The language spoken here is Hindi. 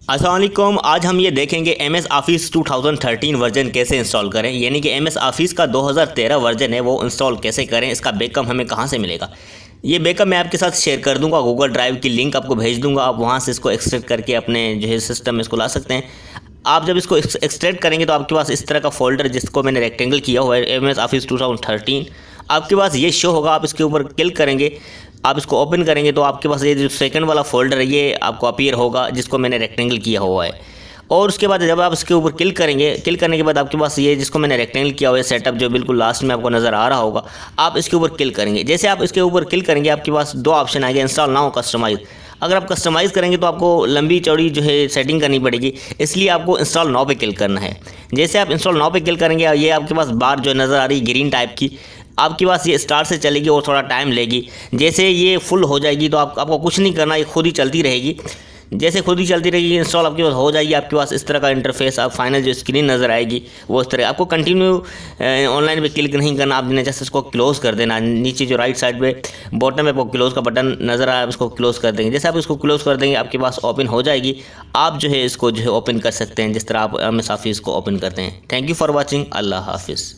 अस्सलाम वालेकुम। आज हम ये देखेंगे MS ऑफिस 2013 वर्जन कैसे इंस्टॉल करें, यानी कि MS ऑफिस का 2013 वर्जन है वो इंस्टॉल कैसे करें, इसका बैकअप हमें कहाँ से मिलेगा। ये बैकअप मैं आपके साथ शेयर कर दूंगा, गूगल ड्राइव की लिंक आपको भेज दूंगा, आप वहाँ से इसको एक्सट्रैक्ट करके अपने जो है सिस्टम में इसको ला सकते हैं। आप जब इसको एक्सट्रैक्ट करेंगे तो आपके पास इस तरह का फोल्डर, जिसको मैंने रेक्टेंगल किया हुआ है MS ऑफिस 2013, आपके पास ये शो होगा। आप इसके ऊपर क्लिक करेंगे, आप इसको ओपन करेंगे तो आपके पास ये जो सेकंड वाला फोल्डर है ये आपको अपीयर होगा, जिसको मैंने रेक्टेंगल किया हुआ है। और उसके बाद जब आप इसके ऊपर क्लिक करेंगे, क्लिक करने के बाद आपके पास ये जिसको मैंने रेक्टेंगल किया हुआ है सेटअप, जो बिल्कुल लास्ट में आपको नज़र आ रहा होगा, आप इसके ऊपर क्लिक करेंगे। जैसे आप इसके ऊपर क्लिक करेंगे आपके पास दो ऑप्शन आएंगे, इंस्टॉल नाउ, कस्टमाइज। अगर आप कस्टमाइज़ करेंगे तो आपको लंबी चौड़ी जो है सेटिंग करनी पड़ेगी, इसलिए आपको इंस्टॉल नाउ पे क्लिक करना है। जैसे आप इंस्टॉल नाउ पे क्लिक करेंगे, ये आपके पास बार जो नज़र आ रही है ग्रीन टाइप की, आपके पास ये स्टार्ट से चलेगी और थोड़ा टाइम लेगी। जैसे ये फुल हो जाएगी तो आपको कुछ नहीं करना, ये खुद ही चलती रहेगी। जैसे खुद ही चलती रहेगी, इंस्टॉल आपके पास हो जाएगी, आपके पास इस तरह का इंटरफेस, आप फाइनल जो स्क्रीन नज़र आएगी वो इस तरह। आपको कंटिन्यू ऑनलाइन पे क्लिक नहीं करना, आपने जैसे इसको क्लोज़ कर देना। नीचे जो राइट साइड पे बॉटम में आपको क्लोज़ का बटन नज़र आया, आप इसको क्लोज़ कर देंगे। जैसे आप इसको क्लोज़ कर देंगे आपके पास ओपन हो जाएगी। आप जो है इसको जो है ओपन कर सकते हैं जिस तरह आप MS ऑफिस को ओपन करते हैं। Thank you for watching. अल्लाह हाफिज़।